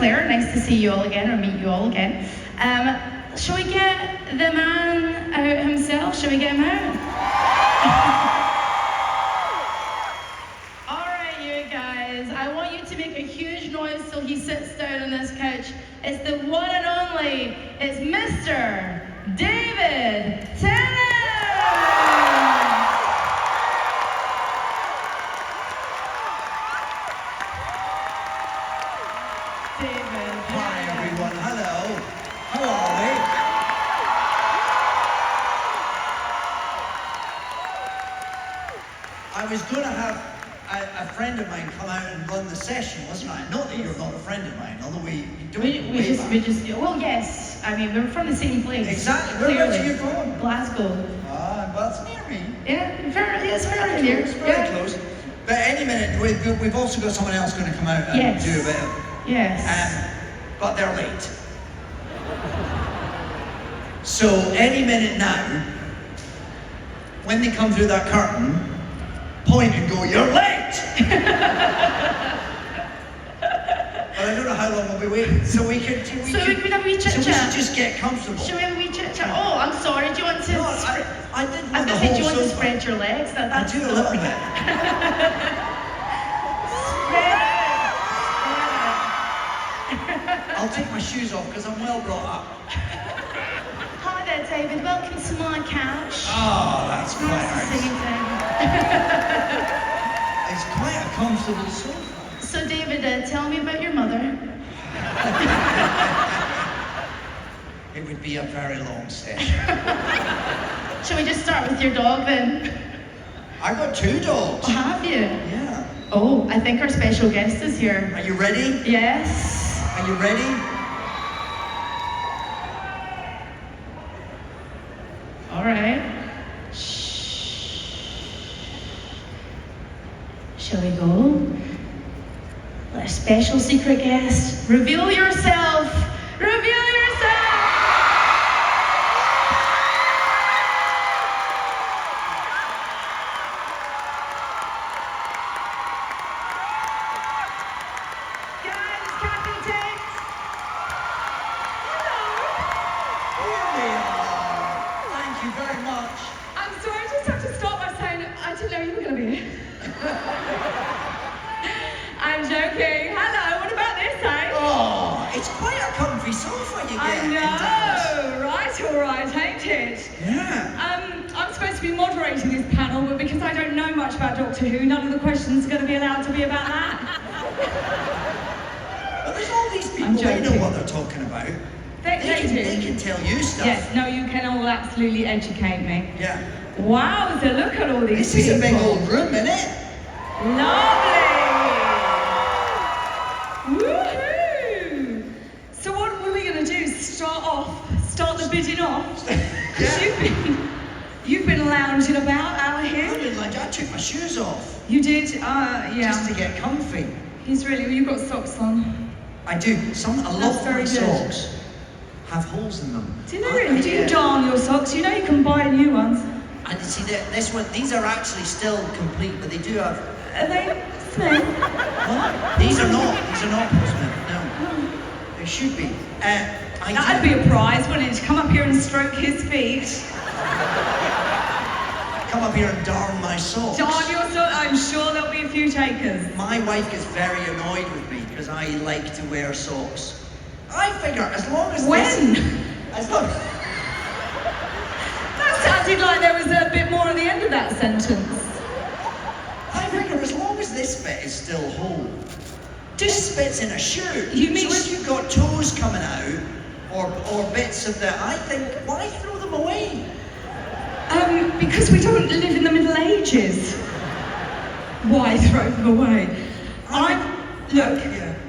Claire, nice to see you all again, or meet you all again. Shall we get the man out himself? Shall we get him out? Alright, you guys, I want you to make a huge noise till he sits down on this couch. It's the one and only, it's Mr. David Tennant! Hi everyone, hello. How are we? I was going to have a friend of mine come out and run the session, wasn't I? Not that you're not a friend of mine, although we well, yes. I mean, we're from the same place. Exactly. Whereabouts are you from? Glasgow. Ah, well, it's near me. Yeah, it's fairly near. It's very close. But any minute, we've also got someone else going to come out and do a bit of... Yes. But they're late. So any minute now, when they come through that curtain, point and go, "You're late!" But I don't know how long we'll be waiting. So we could have a wee chit chat. So we should just get comfortable. Should we have a wee chit chat? Oh, I'm sorry. Do you want to? No, I didn't want do you want to spread your legs? I do a little bit. I'll take my shoes off because I'm well brought up. Hi there, David. Welcome to my couch. Oh, that's quite nice to see you, David. It's quite a comfortable sofa. So, David, tell me about your mother. It would be a very long session. Shall we just start with your dog then? I've got 2 dogs. Oh, have you? Yeah. Oh, I think our special guest is here. Are you ready? Yes. Are you ready? All right. Shh. Shall we go? Let a special secret guest reveal yourself. Reveal yourself. Guys, Captain Tate. Here they are. Thank you very much. I'm sorry, I just have to start by saying I didn't know you were going to be here. I'm joking. Hello, what about this, eh? Oh, it's quite a comfy sofa you get. I know, all right, ain't it? Yeah. I'm supposed to be moderating this panel, but because I don't know much about Doctor Who, none of the questions are going to be allowed to be about that. But there's all these people, they know what they're talking about. They can tell you stuff. Yes, no, you can all absolutely educate me. Yeah. Wow, so look at all these This people. is a big old room, isn't it? Lovely! Woohoo! So what were we going to do? Start the bidding off? Because you've been lounging about out here. I took my shoes off. You did? Yeah. Just to get comfy. He's really, you've got socks on. I do. A lot of my very good. socks have holes in them. Do they really? Do you darn your socks? You know you can buy new ones. And you see, these are actually still complete, but they do have... Are they Smith? What? These are not Smith, no. They should be. That'd be a prize, wouldn't it? To come up here and stroke his feet. Come up here and darn my socks. Darn your socks? I'm sure there'll be a few takers. My wife gets very annoyed with me because I like to wear socks. I figure as long as That sounded like there was a bit more at the end of that sentence. I figure as long as this bit is still whole. This bit's in a shoe. You mean... So if you've got toes coming out, or bits of the... I think, why throw them away? Because we don't live in the Middle Ages. Why throw them away?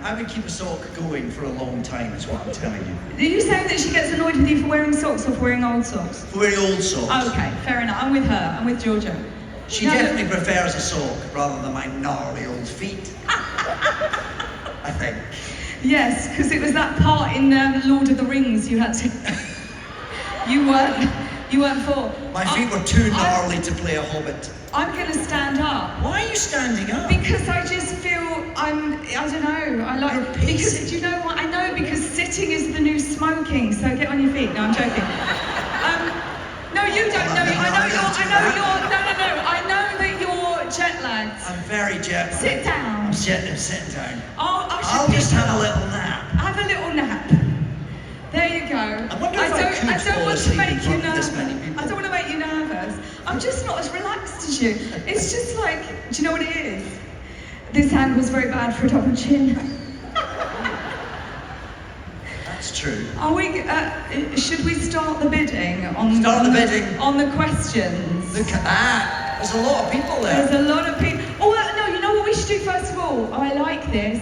I would keep a sock going for a long time, is what I'm telling you. Are you saying that she gets annoyed with you for wearing socks or for wearing old socks? For wearing old socks. Okay, fair enough. I'm with her. I'm with Georgia. She definitely prefers a sock rather than my gnarly old feet. I think. Yes, because it was that part in Lord of the Rings you had to... You weren't You weren't four. My feet were too gnarly to play a hobbit. I'm going to stand up. Why are you standing up? Because I just feel I don't know, I like, You're because, pacing. do you know what, I know because sitting is the new smoking, so get on your feet. No, I'm joking. No, you don't know, I know that you're jet lagged. I'm very jet. Sit down. I'm sitting down. I'll just have a little nap. Have a little nap. There you go. I wonder if I could don't fall want to asleep in make you front of nervous. this many people. I don't want to make you nervous. I'm just not as relaxed as you. It's just like, do you know what it is? This angle's very bad for a double chin. That's true. Are we? Should we start the bidding on? Start the bidding. On the questions. Look at that. There's a lot of people there. There's a lot of people. Oh no! You know what we should do first of all? Oh, I like this.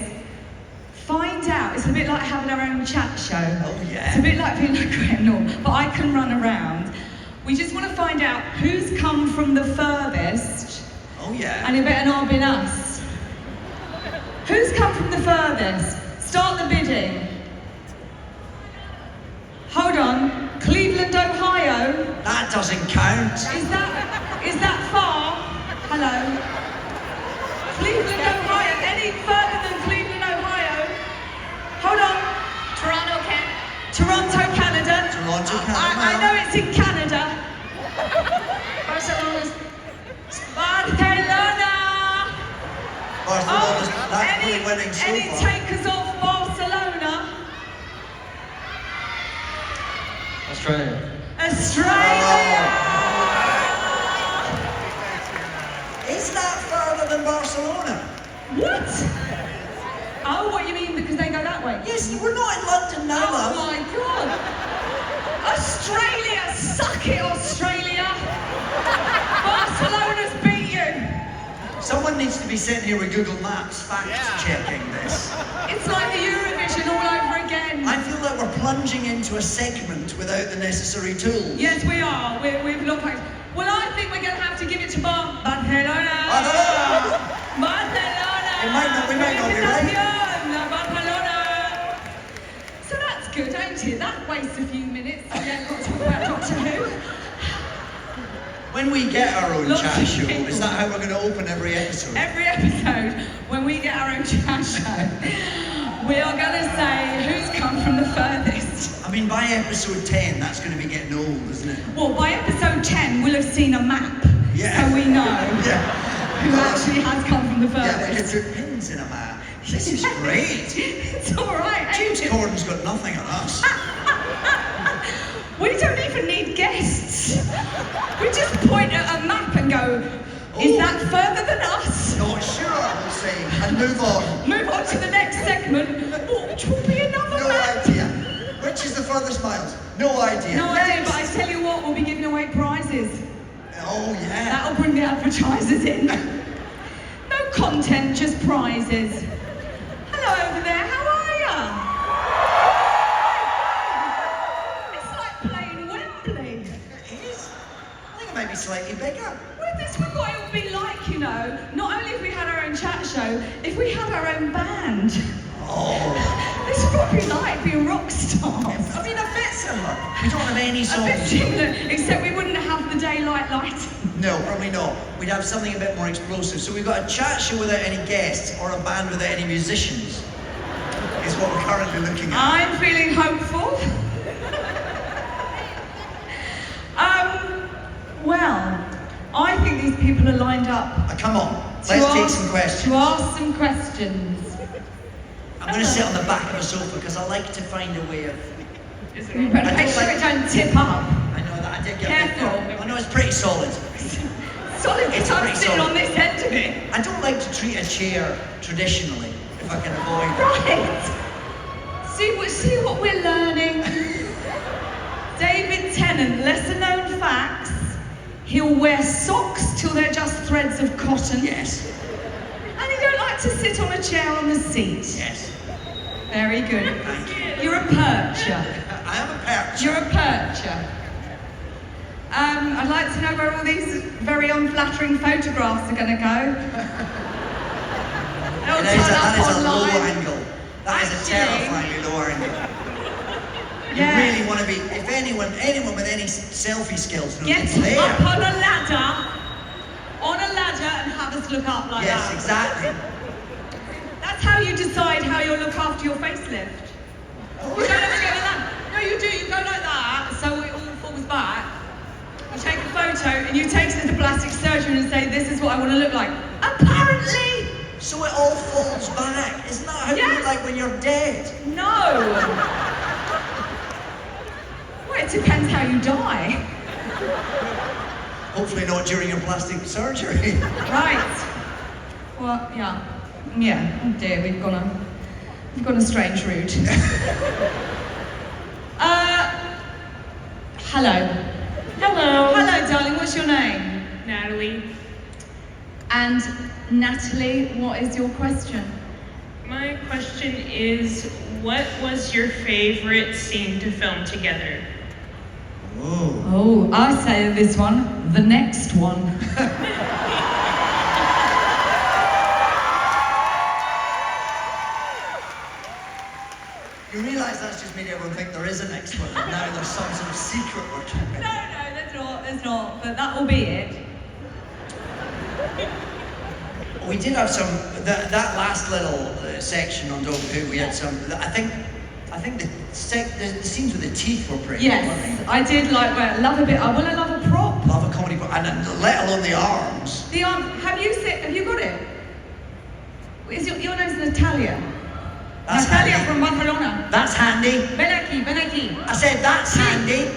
Find out. It's a bit like having our own chat show. Oh yeah. It's a bit like being like Graham Norton, but I can run around. We just want to find out who's come from the furthest. Oh yeah. And it better not have been us. Who's come from the furthest? Start the bidding. Hold on. Cleveland, Ohio. That doesn't count. Is that far? Hello. Cleveland, Ohio. Any further than Cleveland, Ohio? Hold on. Toronto, Canada. Toronto, Canada. I know it's in Canada. Barcelona's. Barcelona. Barcelona's that's really winning so any far. takers off Barcelona? Australia. Australia. Is that further than Barcelona? What? Oh, what you mean because they go that way? Yes, we're not in London now, Oh love. my God! Australia, suck it, Australia! Barcelona's beat you. Someone needs to be sitting here with Google Maps fact-checking this. It's like the Eurovision all over again. I feel like we're plunging into a segment without the necessary tools. Yes, we are. We've not practiced. Well, I think we're going to have to give it to Barcelona. Barcelona! Barcelona! We might not be right. Barcelona! So that's good, ain't it? That wastes a few minutes. Yeah, got to talk about Doctor Who. When we get our own Lots chat of show, people. is that how we're going to open every episode? Every episode, when we get our own chat show, we are going to say who's come from the furthest. I mean, by episode 10, that's going to be getting old, isn't it? Well, by episode 10, we'll have seen a map. Yeah. So we know Yeah. who actually has come from the Yeah, we furthest. can put pins in a map. This is great. It's all right. James ain't it? Corden's got nothing on us. We don't even need guests. We just point at a map and go, is that further than us? Not sure, we'll say, and move on. Move on to the next segment, which will be another No map. idea. Which is the furthest miles? No idea. No idea, but I tell you what, we'll be giving away prizes. Oh, yeah. That'll bring the advertisers in. No content, just prizes. Hello over there, how are you? It's like playing Wembley. It is. I think it might be slightly bigger. Well, this is what it would be like, you know. Not only if we had our own chat show, if we had our own band. Oh. This would probably be like being rock stars. I mean, a bit similar. We don't have any A bit songs. similar, except we wouldn't have the daylight lighting. No, probably not. We'd have something a bit more explosive. So we've got a chat show without any guests or a band without any musicians. Is what we're currently looking at. I'm feeling hopeful. Well, I think these people are lined up. Come on, to let's take ask- some questions. To ask some questions. I'm going to sit on the back of a sofa because I like to find a way of... You better make sure it don't tip up. I know that I did get Careful. a bit. I know it's pretty solid. Solid It's because I'm pretty sitting solid. on this end of it. I don't like to treat a chair traditionally, if I can avoid it. Right. See what we're learning. David Tennant, lesser known facts. He'll wear socks till they're just threads of cotton. Yes, And he don't like to sit on a chair on the seat. yes. Very good. Thank you. You're a percher. I am a perch. You're a percher. I'd like to know where all these very unflattering photographs are going to go. They'll That turn up is a low online. angle. That is a Actually- terrifyingly low angle. Yeah. You really want to be, if anyone with any selfie skills knows Get it's there. up on a ladder and have us look up like Yes, that. exactly. That's how you decide how you'll look after your facelift. You don't ever go like that. No, you do. You go like that, so it all falls back. You take a photo and you take it to the plastic surgeon and say, "This is what I want to look like." Apparently, So it all falls back. Isn't that how you Yes. look like when you're dead? no. Well, it depends how you die. Hopefully not during your plastic surgery. Right. Well, yeah. Yeah. Oh dear, we've gone a strange route. Hello. Hello. Hello, darling. What's your name? Natalie. And Natalie, what is your question? My question is, what was your favorite scene to film together? Oh. Oh, I say this one, the next one. You realise that's just made everyone think there is a next one, and now there's some sort of secret we're talking No, there's not, but that will be it. We did have some, that last little section on Doctor Who, we had some, I think the scenes with the teeth were pretty good, weren't Yes, they? I did like, I love a prop. Love a comedy, and let alone the arms. The have you got it? Is your name's Natalia? That's Natalia handy. from Barcelona. That's handy. Ven aquí. I said that's handy.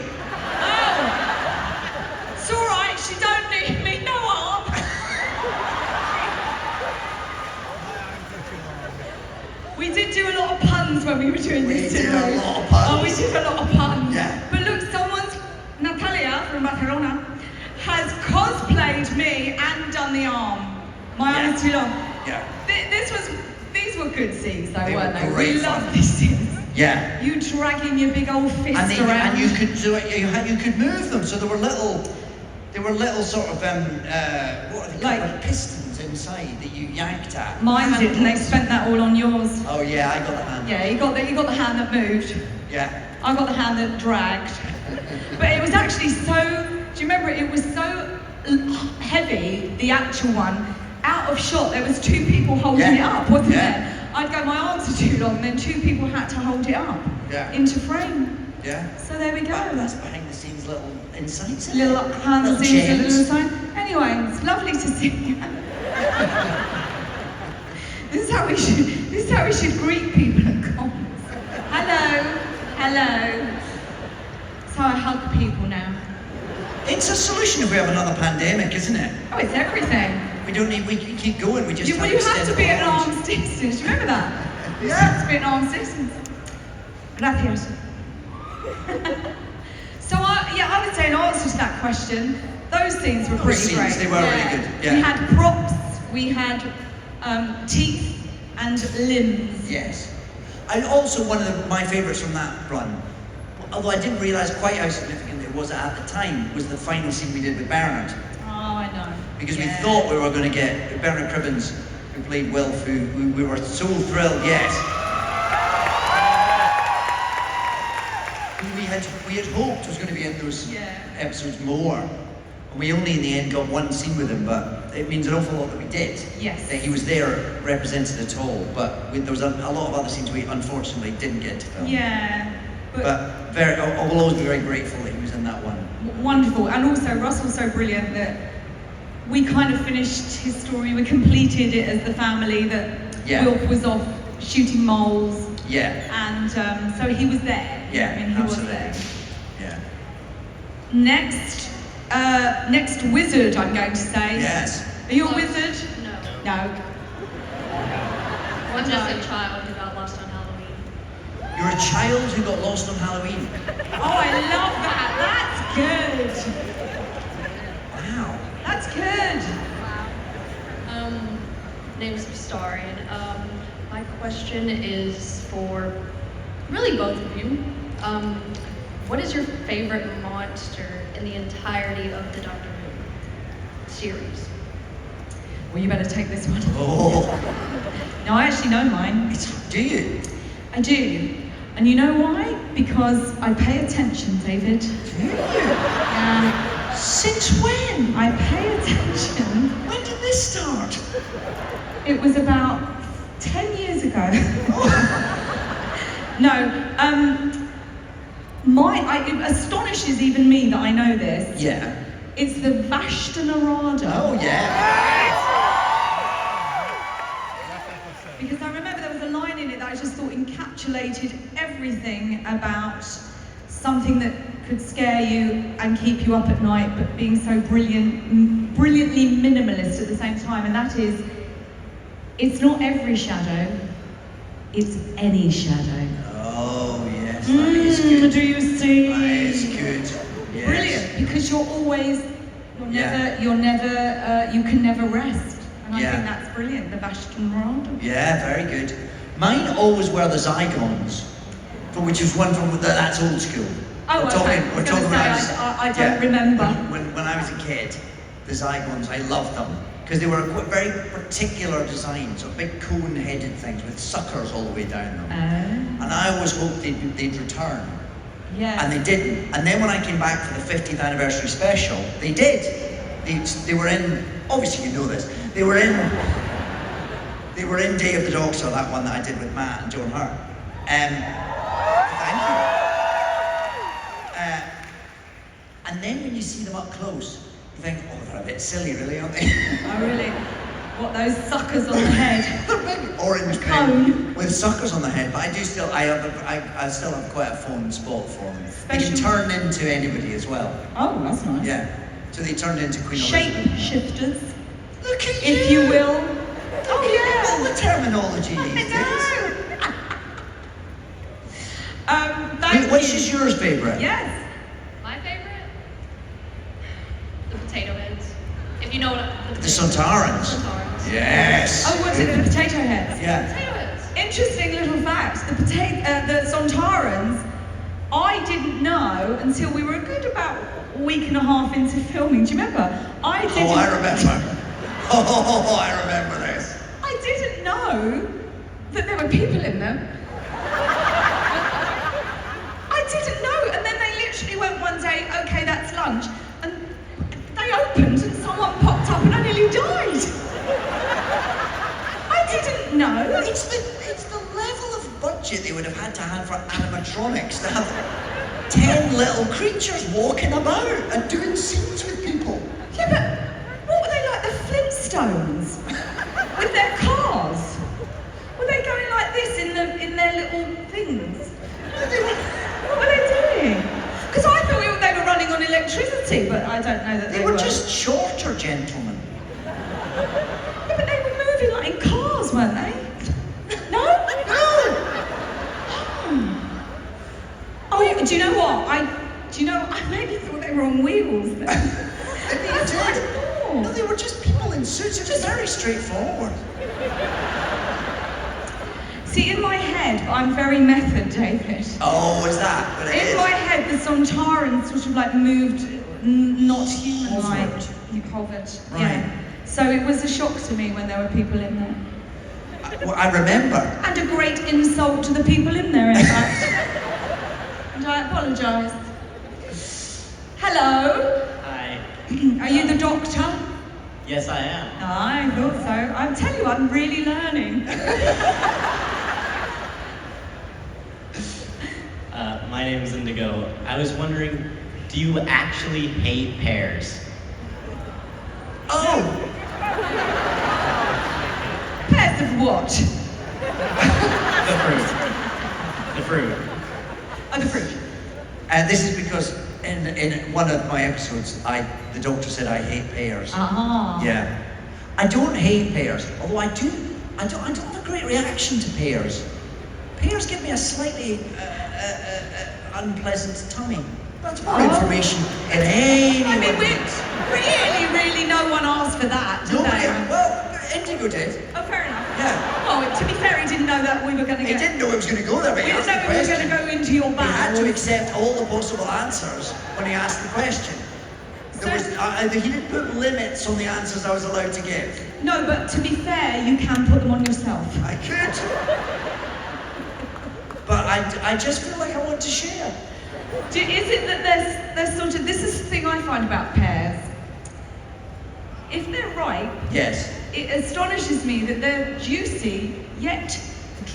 Oh! It's alright, she don't need me, no harm. We did do a lot of puns when we were doing We this. did didn't a we? lot of puns. Oh, we did a lot of puns. Yeah. But look, Natalia from Barcelona has cosplayed me and done the arm. My arm is too long. Yeah. These were good scenes though, They weren't were they? great We fun. loved these scenes. Yeah. You dragging your big old fist around. And you could do it. You could move them. So there were little sort of what are they called? Like pistons inside that you yanked at. Mine did, and they spent that all on yours. Oh yeah, I got the hand. Yeah, you got the hand that moved. Yeah. I got the hand that dragged. But it was actually so. Do you remember? It was so heavy. The actual one. Out of shot, there was two people holding it up, wasn't there? I'd go, my arms are too long, then two people had to hold it up into frame. Yeah. So there we go. That's behind the scenes little insights. Isn't Little it? hand Little scenes, a gems. little sign. Anyway, it's lovely to see you. This is how we should greet people at cons. Hello. That's how I hug people now. It's a solution if we have another pandemic, isn't it? Oh, it's everything. We can keep going. We just You have to extend be at an arms. arm's distance. Do you remember that? You Yeah. have to be at an arm's distance. Gracias. So I would say in answer to that question, those scenes were pretty scenes, great. they were really good, yeah. We had props, we had teeth and limbs. Yes. And also one of my favourites from that run, although I didn't realise quite how significant it was at the time, was the final scene we did with Bernard. Oh, I know. Because we thought we were going to get Bernard Cribbins, who played Wilf, who we were so thrilled, yes. We had hoped was going to be in those episodes more. And we only in the end got one scene with him, but it means an awful lot that we did. Yes. That he was there represented at all, but there was a lot of other scenes we unfortunately didn't get to film. Yeah. But I will always be very grateful that he was in that one. Wonderful. And also, Russell's so brilliant that we kind of finished his story, we completed it as the family, that Wilf was off shooting moles. Yeah. And so he was there. Yeah, I mean, he absolutely. was there. Yeah. Next wizard, I'm going to say. Yes. Are you a wizard? No. No. I'm just a child who got lost on Halloween. You're a child who got lost on Halloween. Oh, I love that. That's good. Wow. That's good. Name's Starian. My question is for really both of you. What is your favorite monster in the entirety of the Doctor Who series? Well, you better take this one. Oh. No, I actually know mine. Do you? I do. And you know why? because I pay attention, David. Do you? Since when? I pay attention. When did this start? It was about 10 years ago. No, it astonishes even me that I know this. Yeah. It's the Vashtanarada. Oh, yeah. Because I remember there was a line in it that I just thought encapsulated everything about something that could scare you and keep you up at night, but being so brilliantly minimalist at the same time, and that is, it's not every shadow, it's any shadow. Oh, yes, that is good. Do you see? That is good. Yes. Brilliant, because you can never rest. And I think that's brilliant, the Vashtanarada. Yeah, very good. Mine always were the Zygons, which is one from that's old school. Oh, we're talking when I don't remember. When I was a kid, the Zygons, I loved them because they were very particular designs of big cone-headed things with suckers all the way down them. And I always hoped they'd return. Yeah. And they didn't. And then when I came back for the 50th anniversary special, they did. They were in. Obviously, you know this. They were in Day of the Doctor, that one that I did with Matt and Joan Hart. Thank you. And then when you see them up close, you think, oh, they're a bit silly, really, aren't they? Oh, really? What, those suckers on the head? They're big orange cone with suckers on the head, but I still have quite a fond spot for them. They can turn into anybody as well. Oh, that's nice. Yeah. So they turned into Queen Elizabeth. Shape shifters. Look at if you will. Oh, yeah. All the terminology these days. Which is yours favourite? Yes. My favorite? The potato heads. If you know what The Sontarans. Yes. Oh, what's it? The potato heads. Yeah. Potato heads. Interesting little fact. The Sontarans, I didn't know until we were a good about a week and a half into filming. Do you remember? I remember. Oh, I remember this. I didn't know that there were people in them. I didn't know, and then they literally went one day, okay, that's lunch, and they opened and someone popped up and I nearly died. I didn't know. It's the level of budget they would have had to have for animatronics to have 10 little creatures walking about and doing scenes with people. Yeah, but what were they like, the Flintstones? With their cars? Were they going like this in their little things? What were they doing? Because I thought they were running on electricity, but I don't know that they were just shorter gentlemen. Yeah, but they were moving like in cars, weren't they? No? No! Oh, do you know what? I maybe thought they were on wheels then. That's what I thought. No, they were just people in suits. It was very straightforward. See, in my head, I'm very method, David. Oh, is that what it is? In my head, the Sontarans sort of like moved not human-like. Hovered. Right. Yeah. So it was a shock to me when there were people in there. I remember. And a great insult to the people in there, in fact. And I apologise. Hello? Hi. Are you the doctor? Yes, I am. I thought so. I tell you, I'm really learning. My name is Indigo. I was wondering, do you actually hate pears? Oh! Pears of what? The fruit. The fruit. Oh, the fruit. This is because in one of my episodes, the doctor said I hate pears. Ah. Yeah. I don't hate pears, although I don't have a great reaction to pears. Pears give me a slightly unpleasant tummy. That's more information in any I mean, way. really, no one asked for that, did they? Well, Indigo did. Oh, fair enough. Yeah. Oh, to be fair, he didn't know that we were going to He get... didn't know it was going to go there, but We he didn't asked know the we were question. going to go into your He had bag. to accept all the possible answers when he asked the question. He didn't put limits on the answers I was allowed to give. No, but to be fair, you can put them on yourself. I could. But I just feel like I want to share. Is it that there's sort of, this is the thing I find about pears. If they're ripe, Yes. it astonishes me that they're juicy, yet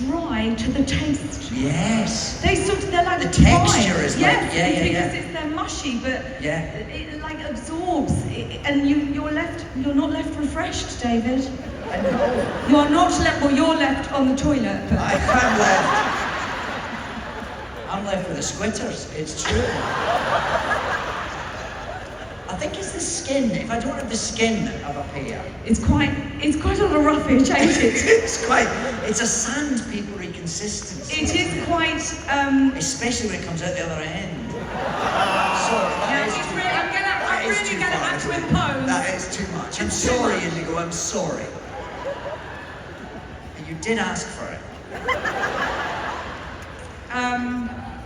dry to the taste. Yes. They're like The dry. texture is like- yes, yeah. because they're mushy, but Yeah. it like absorbs, and you're not left refreshed, David. I know. You're not left. Well, you're left on the toilet. But I'm left with the squitters. It's true. I think it's the skin. If I don't have the skin of a pear, it's quite on a roughage, ain't it? it's a sandpapery consistency. It is quite. Especially when it comes out the other end. Sorry, that is too much. I'm really too gonna far. have to impose. That is too much. I'm sorry, Indigo. I'm sorry. And you did ask for it.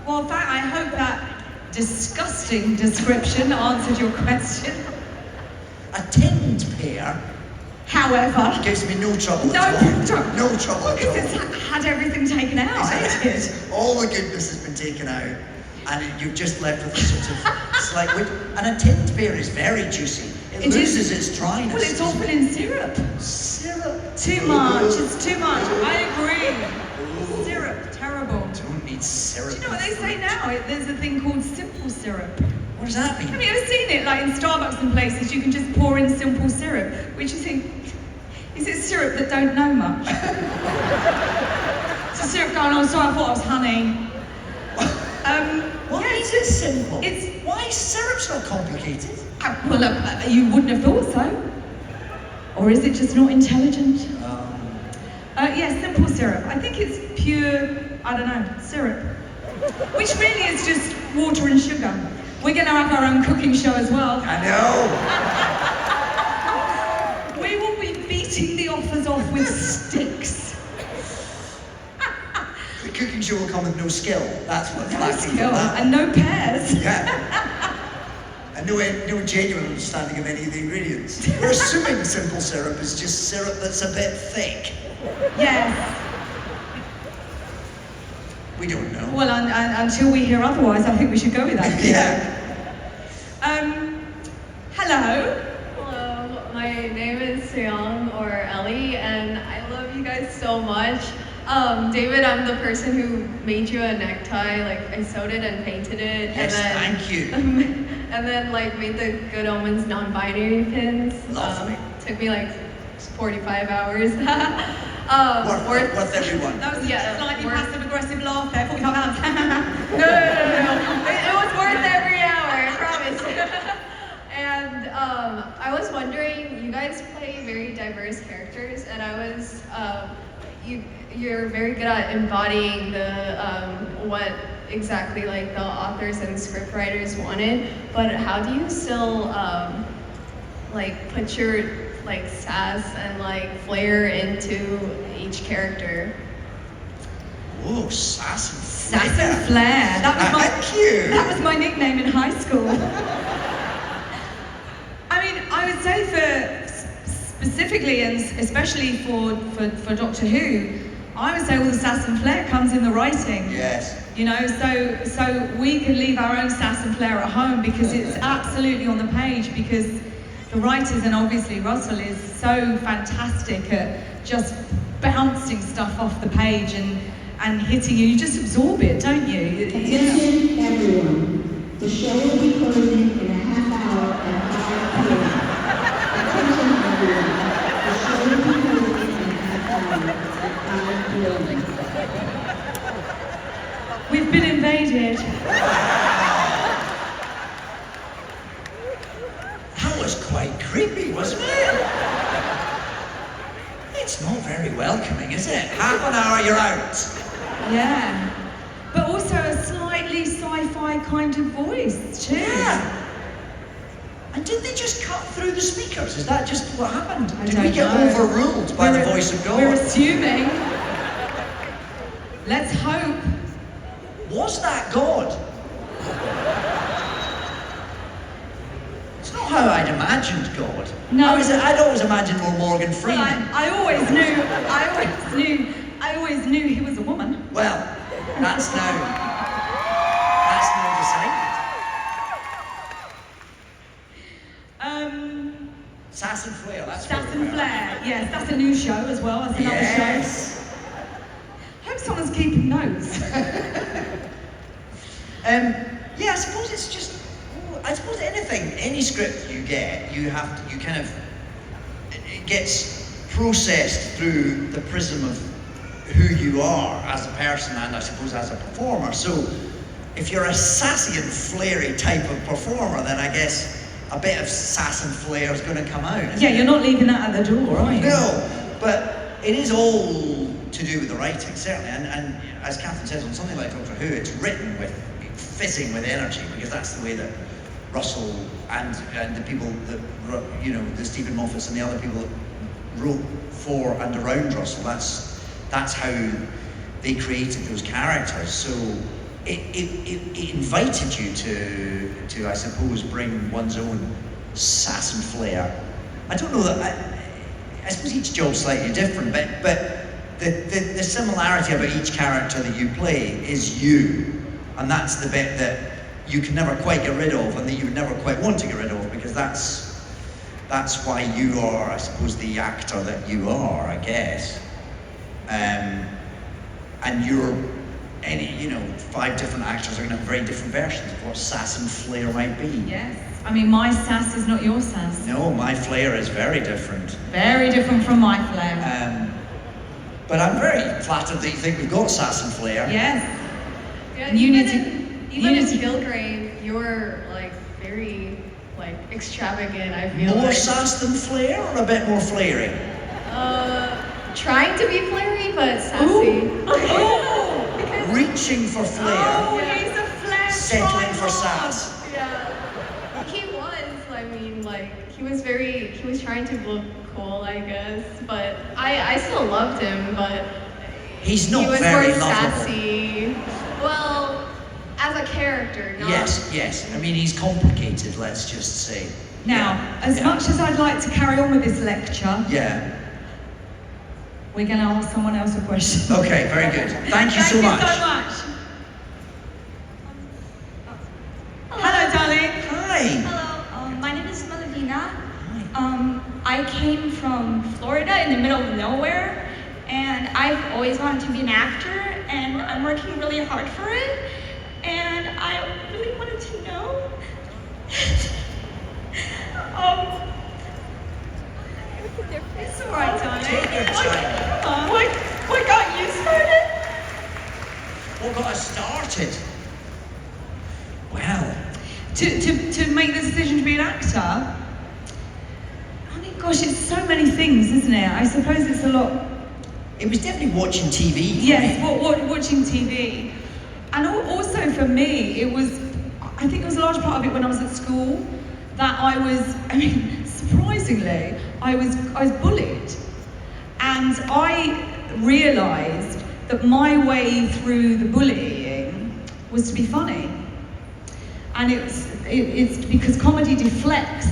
Well, I hope that disgusting description answered your question. A tinned pear However, gives me no trouble no at all. trouble. No trouble at because all. it's had everything taken out, ain't it? All the goodness has been taken out, and you're just left with a sort of slight. And a tinned pear is very juicy. It loses its dryness. Well, it's often in syrup. Syrup. Too much. It's too much. I agree. Syrup, terrible. Don't need syrup. Do you know what they say now? There's a thing called simple syrup. What does that mean? Have you ever seen it? Like in Starbucks and places, you can just pour in simple syrup, which you think, is it syrup that don't know much? It's a syrup going on, sorry, I thought it was honey. Why yeah, is it simple? It's why is syrup so complicated? well, you wouldn't have thought so. Or is it just not intelligent? Yeah, simple syrup. I think it's pure, I don't know, syrup. Which really is just water and sugar. We're going to have our own cooking show as well. I know. We will be beating the offers off with sticks. The cooking show will come with no skill. That's what's No lacking. skill and no pears. Yeah. And no genuine understanding of any of the ingredients. We're assuming simple syrup is just syrup that's a bit thick. Yes. We don't know. Well, until we hear otherwise, I think we should go with that. Yeah. Hello. Hello, my name is Seong or Ellie, and I love you guys so much. David, I'm the person who made you a necktie. Like, I sewed it and painted it. Yes, and then, thank you. And then, like, made the Good Omens non-binary pins. Lovely. Took me, like, 45 hours. Worth everyone. That was Yeah, a slightly worth- passive-aggressive laugh there. 45 hours. No. It was worth every hour, I promise. And I was wondering, you guys play very diverse characters, and I was, you're very good at embodying the what exactly like the authors and scriptwriters wanted. But how do you still like put your like sass and like flair into each character? Oh, sass and Sass and flair. Thank you. That was my nickname in high school. I mean, I would say for specifically and especially for Doctor Who, I would say all the sass and flair comes in the writing. Yes. You know, so we can leave our own sass and flair at home because it's absolutely on the page, because the writers, and obviously Russell, is so fantastic at just bouncing stuff off the page and hitting you. You just absorb it, don't you? Attention everyone. The show will be closing in a half hour at 5 p.m. Attention everyone. The show will be closing in a half hour at 5 p.m. We've been invaded. That was quite creepy, wasn't it? It's not very welcoming, is it? Half an hour, you're out. Yeah. But also a slightly sci-fi kind of voice, too. Yeah. And did they just cut through the speakers? Is that just what happened? I Did don't we get know. overruled by the voice of God? We're assuming. Let's hope. Was that God? It's not how I'd imagined God. No. I'd always imagined more Morgan Well, Freeman. I always knew he was a woman. Well, That's now decided. Sass and Flair, that's Sass where and we are. Flair. Yes, that's a new show as well. That's another Yes. show. I hope someone's keeping notes. Yeah, I suppose it's just. I suppose any script you get, you kind of. It gets processed through the prism of who you are as a person and I suppose as a performer. So, if you're a sassy and flary type of performer, then I guess a bit of sass and flair is going to come out. Yeah, you're not leaving that at the door, are you? No, but it is all to do with the writing, certainly. And as Catherine says, on something like Doctor Who, it's written with fizzing with energy because that's the way that Russell and the people that the Stephen Moffats and the other people that wrote for and around Russell. That's how they created those characters. So it invited you to I suppose bring one's own sass and flair. I don't know that I suppose each job's slightly different, but the similarity about each character that you play is you, and that's the bit that you can never quite get rid of, and that you would never quite want to get rid of, because that's why you are, I suppose, the actor that you are, I guess. And you're 5 different actors are going to have very different versions of what sass and flair might be. Yes. I mean, my sass is not your sass. No, my flair is very different. Very different from my flair. But I'm very flattered that you think we've got sass and flair. Yes. Yeah, And even Unity. in Kilgrave, you're like very like extravagant. I feel More like. sass than flair, or a bit more flary? Trying to be flary, but sassy. Reaching for flair, Oh, Yeah. he's a flair settling for tribal. sass. Yeah, he was. I mean, like he was trying to look cool, I guess. But I still loved him, but He's not he was very more lovable. sassy. Well, as a character, not. Yes. I mean, he's complicated, let's just say. Now, as much as I'd like to carry on with this lecture, Yeah. we're going to ask someone else a question. Okay, very good. Thank you so much. Thank you so much. Hello, darling. Hi. Hello, my name is Melvina. I came from Florida in the middle of nowhere, and I've always wanted to be an actor, and I'm working really hard for it. And I really wanted to know. It's all right, darling. Take your time. What got you started? What got us started? Well, To make the decision to be an actor? I mean, gosh, it's so many things, isn't it? I suppose it's a lot. it was definitely watching TV. Yes, watching TV. And also for me, I think it was a large part of it when I was at school, that surprisingly, I was bullied. And I realised that my way through the bullying was to be funny. And it's because comedy deflects,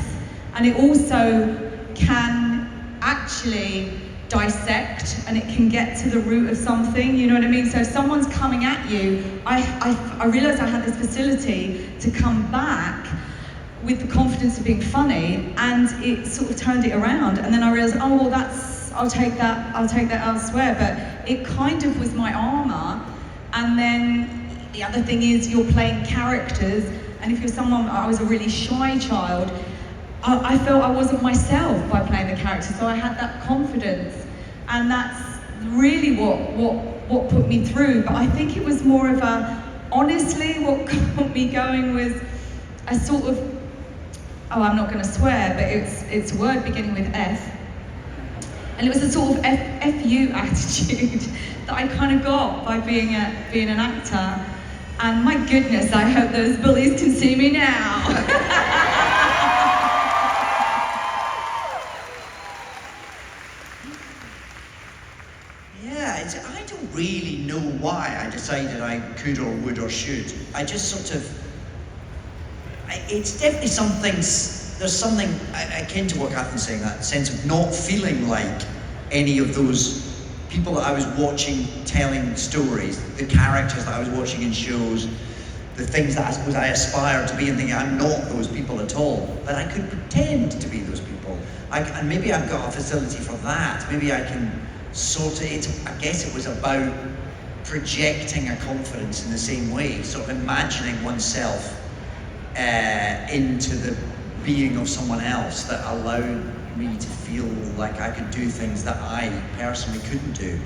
and it also can actually dissect, and it can get to the root of something, you know what I mean? So if someone's coming at you, I realised I had this facility to come back with the confidence of being funny, and it sort of turned it around. And then I realised, I'll take that elsewhere. But it kind of was my armour. And then the other thing is you're playing characters, and if you're someone, I was a really shy child, I felt I wasn't myself by playing the character, so I had that confidence, and that's really what put me through. But I think it was more of honestly, what got me going was a sort of, I'm not going to swear, but it's a word beginning with F, and it was a sort of FU attitude that I kind of got by being an actor. And my goodness, I hope those bullies can see me now. Yeah, I don't really know why I decided I could or would or should. I just sort of, it's definitely there's something akin to what Catherine's saying, that sense of not feeling like any of those people that I was watching telling stories, the characters that I was watching in shows, the things that I aspired to be, and thinking I'm not those people at all, but I could pretend to be those people. And maybe I've got a facility for that. Maybe I can sort it. I guess it was about projecting a confidence in the same way, sort of imagining oneself into the being of someone else that allowed me to feel like I could do things that I personally couldn't do,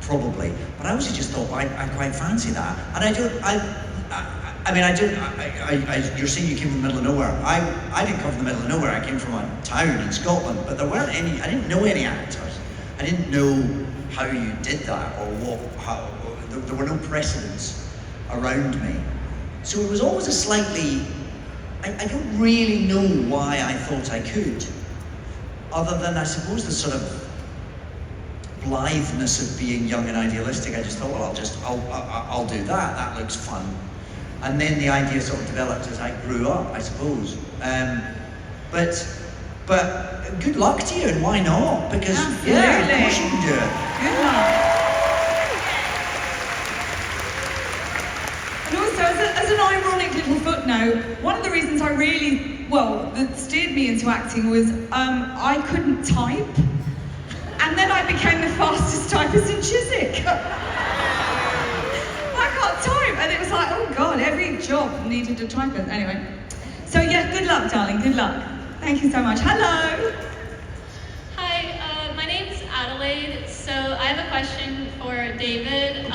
probably. But I also just thought I quite fancy that, and you're saying you came from the middle of nowhere. I didn't come from the middle of nowhere. I came from a town in Scotland, but there weren't any. I didn't know any actors. I didn't know how you did that or there were no precedents around me. So it was always a slightly. I don't really know why I thought I could, other than I suppose the sort of blitheness of being young and idealistic. I just thought, well, I'll do that. That looks fun. And then the idea sort of developed as I grew up, I suppose. But good luck to you, and why not? Because yeah, of course you can do it. Good luck. And also, as an ironic little footnote, one of the reasons that steered me into acting was I couldn't type, and then I became the fastest typist in Chiswick. I can't type, and it was like, oh God, every job needed a typist. Anyway, so yeah, good luck, darling, good luck. Thank you so much. Hello. Hi, my name's Adelaide. So I have a question for David.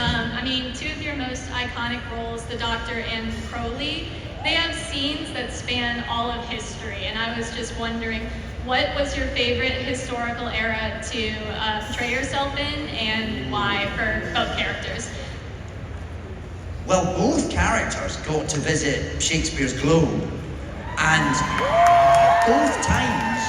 Two of your most iconic roles, the Doctor and Crowley, they have scenes that span all of history, and I was just wondering, what was your favorite historical era to portray yourself in, and why for both characters? Well, both characters got to visit Shakespeare's Globe, and both times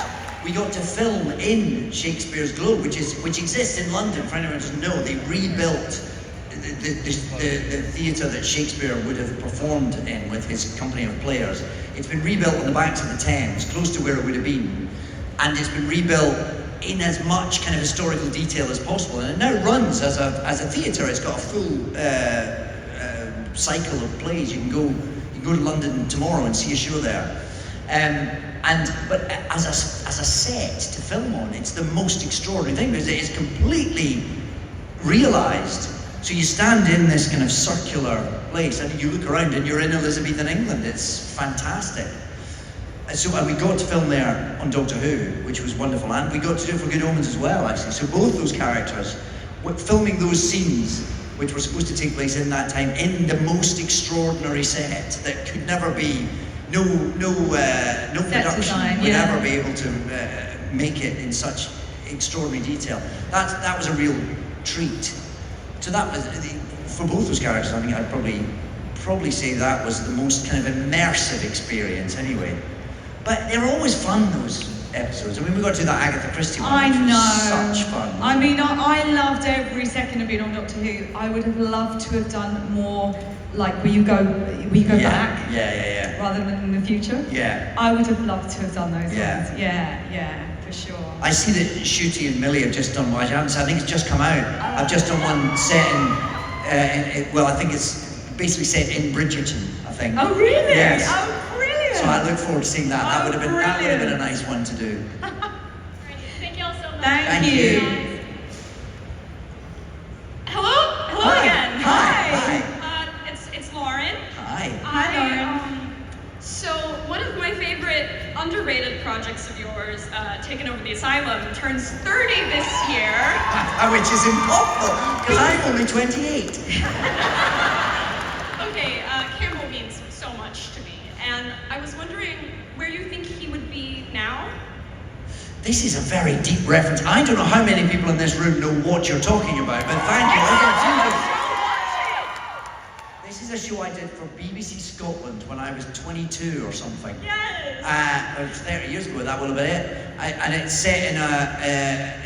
we got to film in Shakespeare's Globe, which exists in London. For anyone who doesn't know, they rebuilt the theatre that Shakespeare would have performed in with his company of players. It's been rebuilt on the banks of the Thames, close to where it would have been, and it's been rebuilt in as much kind of historical detail as possible. And it now runs as a theatre. It's got a full cycle of plays. You can go to London tomorrow and see a show there. But as a set to film on, it's the most extraordinary thing because it is completely realised. So you stand in this kind of circular place, and you look around and you're in Elizabethan England. It's fantastic. And we got to film there on Doctor Who, which was wonderful, and we got to do it for Good Omens as well, actually. So both those characters, filming those scenes, which were supposed to take place in that time, in the most extraordinary set that could never be, no production design, would yeah. ever be able to make it in such extraordinary detail. That was a real treat. So that was, for both those characters, I think I'd probably say that was the most kind of immersive experience anyway. But they're always fun, those episodes. We got to do that Agatha Christie one, I which was know. such fun. I loved every second of being on Doctor Who. I would have loved to have done more, like where you go back. Yeah. Rather than in the future. Yeah. I would have loved to have done those Yeah. ones. Yeah, for sure. I see that Shooty and Millie have just done one. I think it's just come out. I've just done one set I think it's basically set in Bridgerton, I think. Oh really? Yes. Oh brilliant. So I look forward to seeing that. That would have been brilliant. a nice one to do. Great. Thank you all so much. Thank you. Hello again. Hi. It's Lauren. Hi. Hi, Lauren. So one of my favorite underrated projects of yours, Taking Over the Asylum, turns 30 this year. Which is impossible, because I'm only 28. Okay, Campbell means so much to me, and I was wondering where you think he would be now? This is a very deep reference. I don't know how many people in this room know what you're talking about, but thank you. This is a show I did for BBC Scotland when I was 22 or something. Yes! 30 years ago, that would have been it. And it's set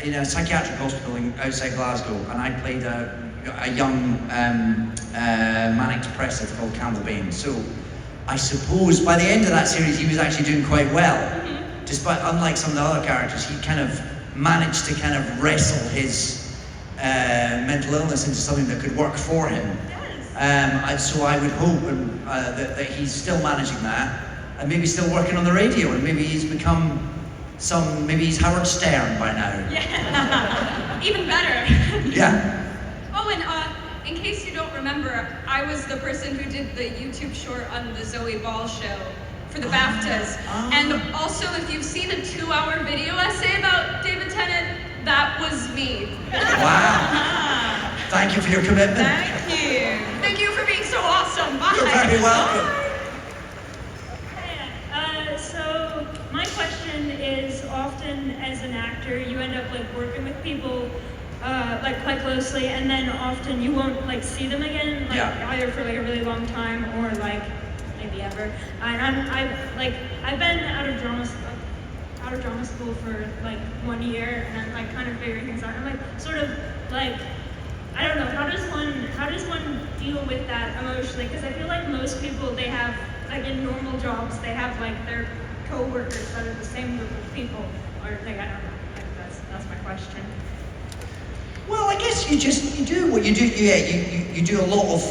in a psychiatric hospital outside Glasgow, and I played a young manic depressive called Campbell Bain. So I suppose by the end of that series, he was actually doing quite well. Despite, unlike some of the other characters, he kind of managed to kind of wrestle his mental illness into something that could work for him. So I would hope that he's still managing that, and maybe still working on the radio, and maybe he's become maybe he's Howard Stern by now. Yeah. Even better. Yeah. Oh, and in case you don't remember, I was the person who did the YouTube short on the Zoe Ball show for the BAFTAs. And also, if you've seen a 2-hour video essay about David Tennant, that was me. Wow. Thank you for your commitment. Thank you. Thank you for being so awesome. Bye. You're very welcome. So my question is, often as an actor, you end up like working with people like quite closely, and then often you won't like see them again, like either for like a really long time or like maybe ever. And I've been out of drama school for like 1 year, and I'm like kind of figuring things out. I'm like sort of like, I don't know, how does one deal with that emotionally? Because I feel like most people, they have like in normal jobs, they have like their co-workers that are the same group of people, or like I don't know. Like that's my question. Well, I guess you do what you do. Yeah, you do a lot of.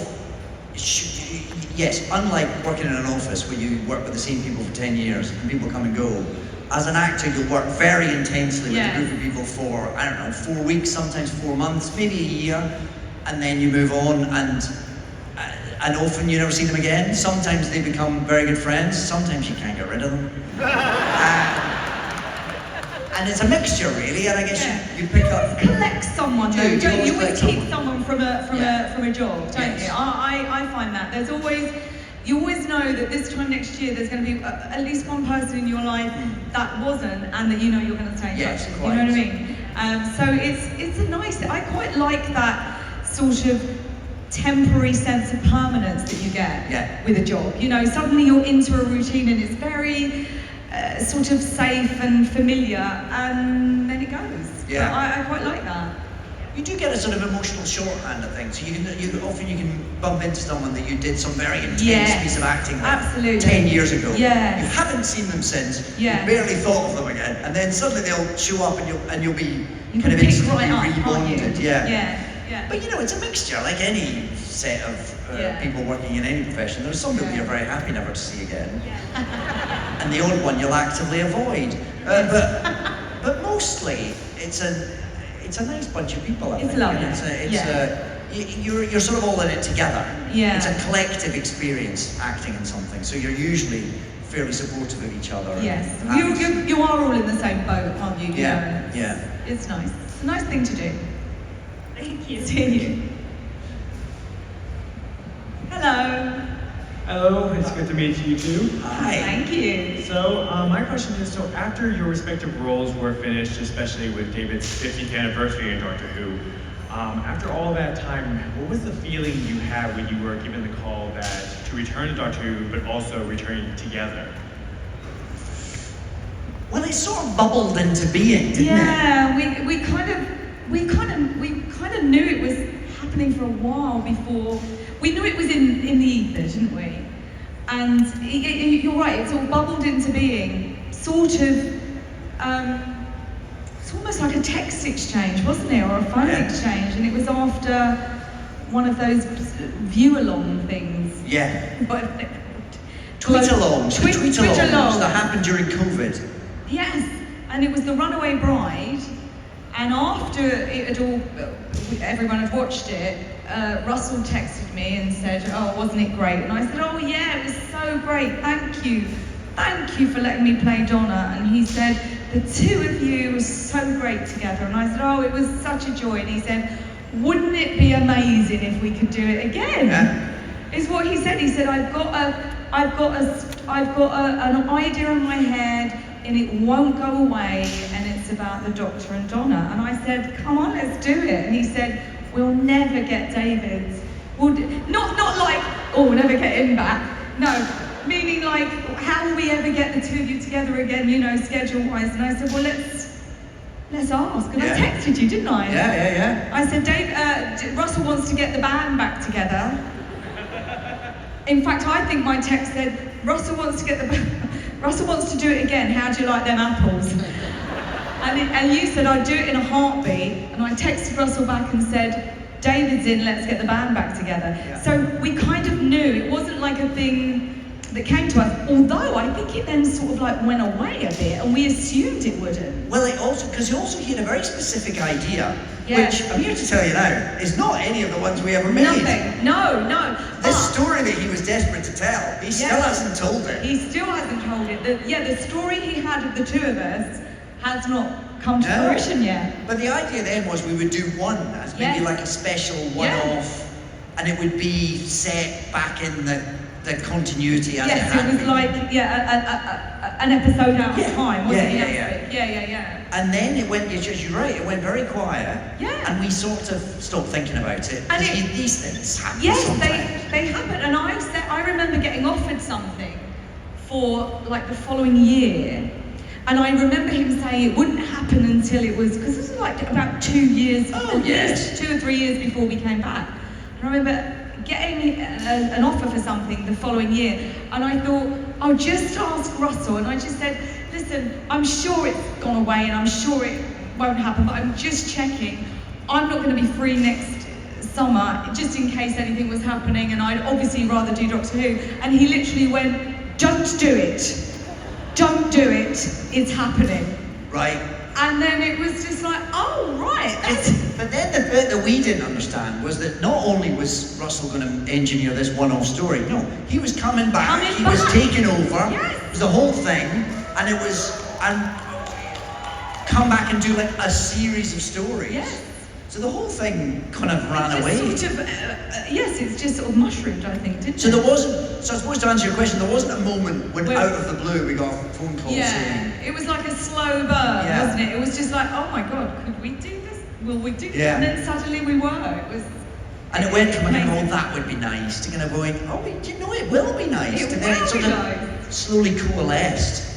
Yes, unlike working in an office where you work with the same people for 10 years and people come and go. As an actor, you'll work very intensely with a group of people for, I don't know, 4 weeks, sometimes 4 months, maybe a year, and then you move on, and often you never see them again. Sometimes they become very good friends, sometimes you can't get rid of them. And it's a mixture, really, and I guess you pick up... Collect someone, though, don't you? Always keep someone. someone from a job, don't you? I find that. There's always... You always know that this time next year there's going to be at least one person in your life that wasn't, and that you know you're going to stay in touch with. You know what I mean? So it's a nice. I quite like that sort of temporary sense of permanence that you get with a job. You know, suddenly you're into a routine and it's very sort of safe and familiar, and then it goes. Yeah. I quite like that. You do get a sort of emotional shorthand of things. So you can bump into someone that you did some very intense piece of acting with 10 years ago. Yeah. You haven't seen them since. Yeah. You barely thought of them again, and then suddenly they'll show up, and you'll be You kind of can pick instantly right up, rebonded. can't you? Yeah. Yeah. But you know, it's a mixture, like any set of people working in any profession. There's some people you're very happy never to see again, and the odd one you'll actively avoid. But mostly, it's a nice bunch of people. I think. Lovely. You're sort of all in it together. Yeah. It's a collective experience acting in something. So you're usually fairly supportive of each other. Yes. You are all in the same boat, aren't you? Yeah. It's nice. It's a nice thing to do. Thank you. See you. Hello. Hello, it's good to meet you too. Hi. Thank you. So, my question is, so after your respective roles were finished, especially with David's 50th anniversary in Doctor Who, after all that time, what was the feeling you had when you were given the call to return to Doctor Who, but also returning together? Well, it sort of bubbled into being, didn't it? Yeah, we kind of knew it was happening for a while before. We knew it was in the ether, didn't we? And you're right, it's all bubbled into being. Sort of, it's almost like a text exchange, wasn't it? Or a phone exchange. And it was after one of those view-along things. Yeah. Tweet-alongs. Tweet-alongs that happened during COVID. Yes, and it was The Runaway Bride. And after it had all, everyone had watched it, Russell texted me and said, "Oh, wasn't it great?" And I said, "Oh yeah, it was so great. Thank you for letting me play Donna." And he said, "The two of you were so great together." And I said, "Oh, it was such a joy." And he said, "Wouldn't it be amazing if we could do it again?" Yeah. Is what he said. He said, "I've got an idea in my head, and it won't go away, and it's about the Doctor and Donna." And I said, "Come on, let's do it." And he said, "We'll never get David's. Not like, oh, we'll never get him back. No, meaning like, how will we ever get the two of you together again, you know, schedule-wise?" And I said, "Well, let's ask." And I texted you, didn't I? Yeah. I said, Russell wants to get the band back together. In fact, I think my text said, Russell wants to do it again. How do you like them apples? And you said I'd do it in a heartbeat, and I texted Russell back and said, David's in, let's get the band back together. Yeah. So we kind of knew, it wasn't like a thing that came to us, although I think it then sort of like went away a bit, and we assumed it wouldn't. Well, because he had a very specific idea, Yes. which I'm here to tell you now is not any of the ones we ever made. Nothing, no. This But- story that he was desperate to tell, he still Yes. hasn't told it. He still hasn't told it. The story he had of the two of us has not come to No. fruition yet. But the idea then was we would do one as maybe Yes. like a special one-off, and it would be set back in the continuity as it Yes, had it was been. like an episode out Yeah. of time, wasn't Yeah, it? Yeah. And then it went, you're right, it went very quiet, Yeah. and we sort of stopped thinking about it. And 'Cause it- these things happen Yes, sometimes. they happen, and I remember getting offered something for like the following year, and I remember him saying it wouldn't happen until it was, because this was like about 2 years, Oh, at yes. least 2 or 3 years before we came back. And I remember getting an offer for something the following year, and I thought, I'll just ask Russell, and I just said, listen, I'm sure it's gone away, and I'm sure it won't happen, but I'm just checking. I'm not going to be free next summer, just in case anything was happening, and I'd obviously rather do Doctor Who. And he literally went, don't do it. Don't do it. It's happening. Right. And then it was just like, oh, right. But then the bit that we didn't understand was that not only was Russell going to engineer this one-off story, no, he was coming back, he was taking over, Yes. it was the whole thing, and it was, and come back and do like a series of stories. Yes. So the whole thing kind of ran It's away. just sort of, yes, it's just sort of mushroomed, I think, didn't So it? there wasn't, so I suppose to answer your question, there wasn't a moment when Well- out of the blue we got a phone call Yeah, saying, it was like a slow burn, Yeah. wasn't it? It was just like, oh my God, could we do this? Will we do this? Yeah. And then suddenly we were. It was. and it went from like, oh, amazing. that would be nice, to kind of going, oh, you know, it will be nice. It And then will it sort be of nice. slowly coalesced.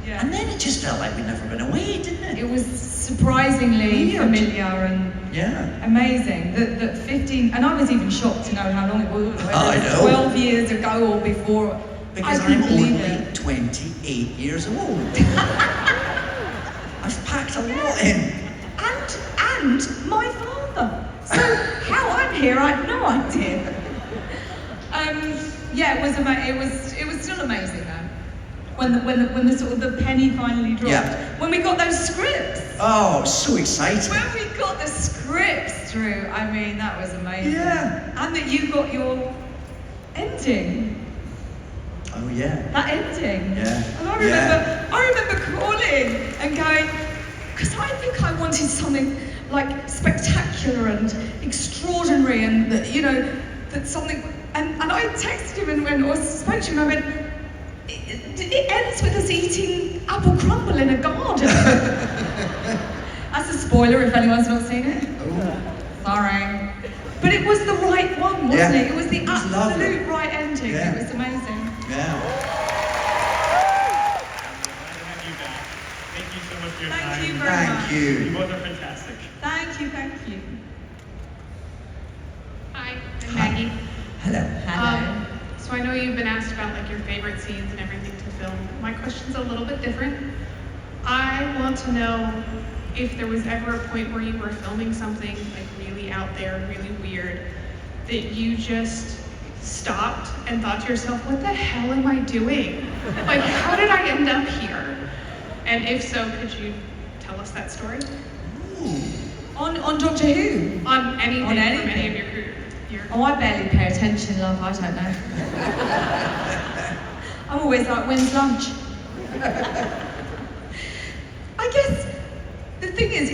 Yeah. And then it just felt like we'd never been away, didn't it? It was surprisingly Weird. familiar and Yeah. amazing. That 15, and I was even shocked to know how long it was. Whether I it was know. 12 years ago or before. Because I couldn't I'm believe only it. 28 years old. I've packed a lot in. And my father. So how I'm here, I've no idea. Yeah, it was it was still amazing though. When the sort of the penny finally dropped. Yeah. When we got those scripts. Oh, so exciting. When we got the scripts through, I mean, that was amazing. Yeah. And that you got your ending. Oh, yeah. That ending. Yeah. And Yeah. I remember calling and going, because I think I wanted something like spectacular and extraordinary, and that, you know, that something. And I texted him or spoke to him. I went, it ends with us eating apple crumble in a garden. That's a spoiler if anyone's not seen it. Oh. Sorry. But it was the right one, wasn't Yeah. it? It was the It was lovely. absolute right ending. Yeah. It was amazing. Yeah. Have you back. Thank you so much for your Thank time. you very much. Thank you. You both are fantastic. Thank you. Hi, I'm Maggie. Hello. So I know you've been asked about like your favorite scenes and everything to film. My question's a little bit different. I want to know if there was ever a point where you were filming something like really out there, really weird, that you just stopped and thought to yourself, what the hell am I doing? Like, how did I end up here? And if so, could you tell us that story? Ooh. On Doctor Who? On anything, On from anything. any of your career. Oh, I barely pay attention, love. I don't know. I'm always like, when's lunch? I guess the thing is,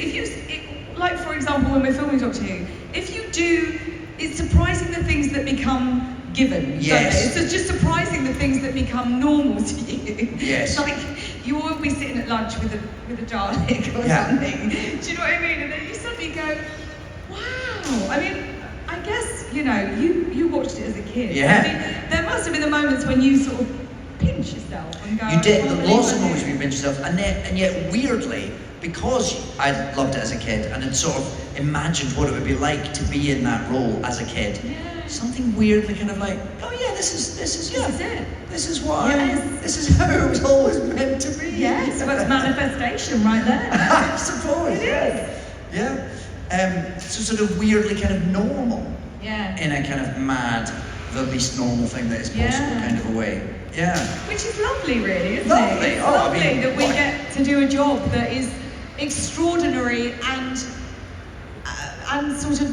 like for example, when we're filming Doctor Who, if you do, it's surprising the things that become given. Yes. Don't they? It's just surprising the things that become normal to you. Yes. Like you will be sitting at lunch with a Dalek or Yeah. something. Do you know what I mean? And then you suddenly go, wow. I mean, I guess, you know, you watched it as a kid. Yeah. I mean, there must have been the moments when you sort of pinch yourself and go. You did. "I can't Lots of believe I moments did." where you pinch yourself, and yet weirdly, because I loved it as a kid and had sort of imagined what it would be like to be in that role as a kid, something weirdly kind of like, oh yeah, this is it. This is what Yes. this is how it was always meant to be. Yes, so it's manifestation right there. I suppose. It Yeah. Yeah. So sort of weirdly kind of normal Yeah. in a kind of mad, the least normal thing that is possible Yeah. kind of a way. Yeah. Which is lovely, really, isn't Lovely. it? It's Oh, I lovely mean, that we what- get to do a job that is extraordinary and sort of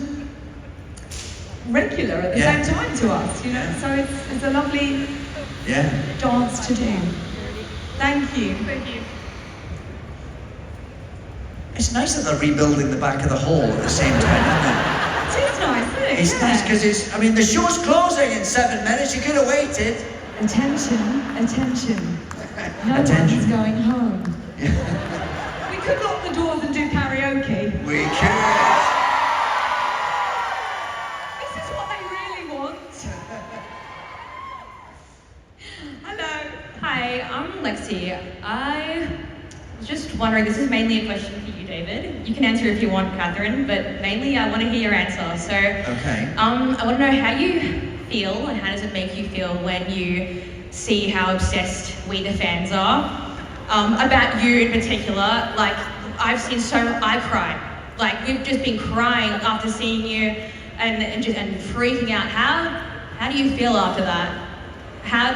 regular at the Yeah. same time to us, you know. So it's a lovely Yeah. dance to do. Thank you. Thank you. It's nice that they're rebuilding the back of the hall at the same time, isn't it? It is nice, isn't it? It's Yeah. nice because I mean, the show's closing in 7 minutes. You could have waited. Attention, attention. No Attention. one's going home. We could lock the doors and do karaoke. We could. This is what they really want. Hello. Hi, I'm Lexi. I was just wondering, this is mainly a question for you, David. You can answer if you want, Catherine, but mainly I want to hear your answer. So, Okay. I want to know how you feel and how does it make you feel when you see how obsessed we the fans are about you in particular. Like, I've seen I cried. Like, we've just been crying after seeing you and freaking out. How do you feel after that? How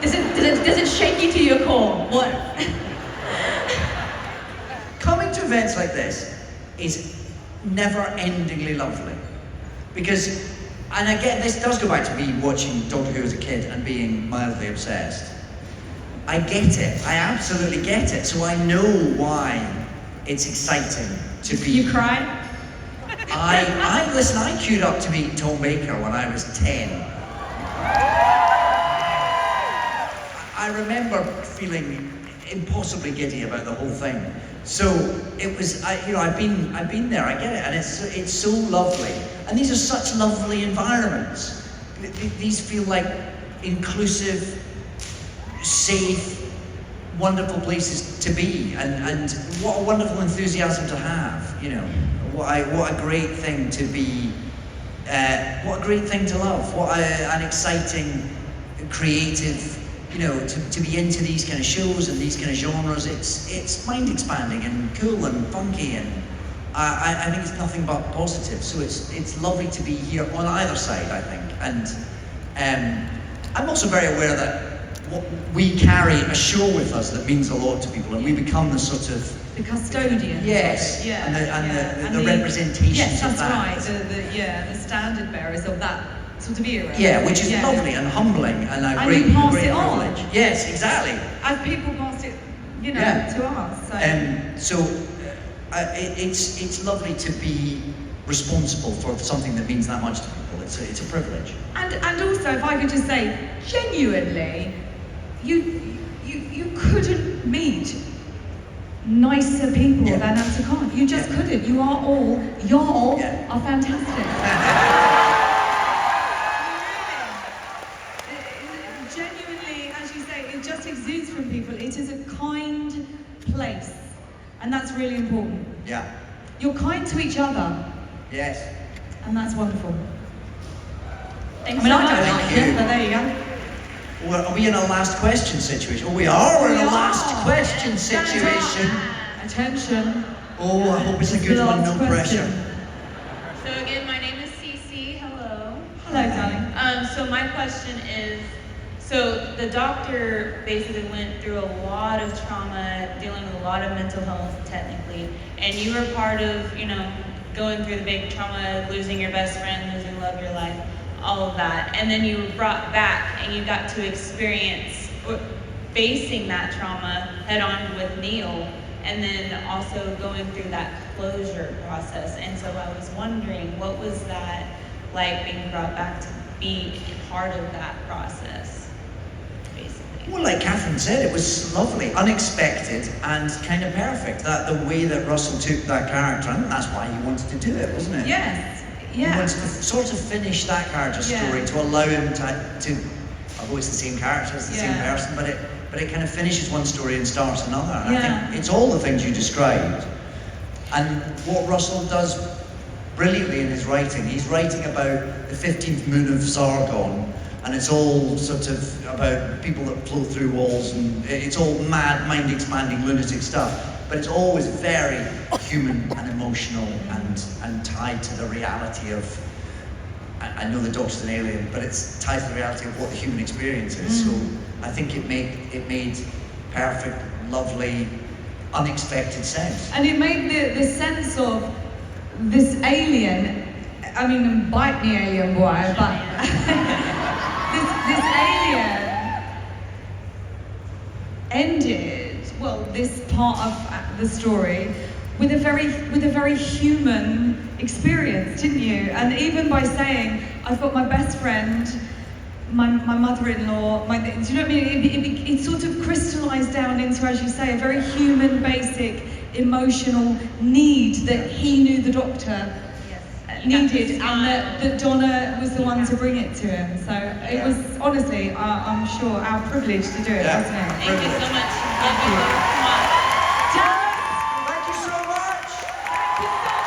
does it shake you to your core? What? Coming to events like this is never-endingly lovely because, and again, this does go back to me watching Doctor Who as a kid and being mildly obsessed. I get it. I absolutely get it. So I know why it's exciting to be. You cried? Listen, I queued up to meet Tom Baker when I was 10. I remember feeling impossibly giddy about the whole thing. So it was, I've been there. I get it, and it's so lovely. And these are such lovely environments. These feel like inclusive, safe, wonderful places to be, and what a wonderful enthusiasm to have. You know, what a great thing to be. What a great thing to love. What an exciting, creative. You know, to be into these kind of shows and these kind of genres, it's mind expanding and cool and funky, and I think it's nothing but positive. So it's lovely to be here on either side, I think. And I'm also very aware that we carry a show with us that means a lot to people, and we become the sort of The custodians. yes, Yeah. and the representations yes, of that's that. right. The standard bearers of that sort of era. Yeah, which is lovely and humbling and a And great, you pass great it on. privilege. Yes, exactly. As people pass it, Yeah. to us. So. It's lovely to be responsible for something that means that much to people. It's a privilege. And also, if I could just say, genuinely, you couldn't meet nicer people than Anticon. You just couldn't. Y'all are fantastic. Genuinely, as you say, it just exudes from people. It is a kind place, and that's really important. Yeah. You're kind to each other, Yes. and that's wonderful. Thanks I mean, so I don't much. like it, but there you go. Well, are we in a last question situation? Oh, we are. We're in a We last are. question Stand up. situation. Attention. Oh, I hope it's a good one. No Last question. pressure. So again, my name is Cece. Hello. Hello, darling. So my question is, so the doctor basically went through a lot of trauma, dealing with a lot of mental health technically, and you were part of, going through the big trauma, losing your best friend, losing love of your life, all of that. And then you were brought back and you got to experience facing that trauma head on with Neil, and then also going through that closure process. And so I was wondering, what was that like being brought back to be part of that process, basically? Well, like Catherine said, it was lovely, unexpected, and kind of perfect. That the way that Russell took that character, and that's why he wanted to do it, wasn't it? Yes. He wanted to sort of finish that character story to allow him to although it's the same character, it's the same Yeah. person, but it kind of finishes one story and starts another. And I Yeah. think it's all the things you described. And what Russell does brilliantly in his writing, he's writing about the 15th moon of Sargon, and it's all sort of about people that flow through walls, and it's all mad, mind-expanding, lunatic stuff. But it's always very human and emotional and tied to the reality of, I know the Doctor's an alien, but it's tied to the reality of what the human experience is. So I think it made perfect, lovely, unexpected sense. And it made the sense of this alien, I mean, bite me alien boy, but this alien ended, well, this part of the story with a very human experience, didn't you? And even by saying, I've got my best friend, my mother-in-law, do you know what I mean? It sort of crystallized down into, as you say, a very human, basic, emotional need that he knew the Doctor needed, and that Donna was the one to bring it to him. So it was, honestly, I'm sure, our privilege to do it, wasn't it? Thank you so much. Thank you. Thank you so much. Thank you so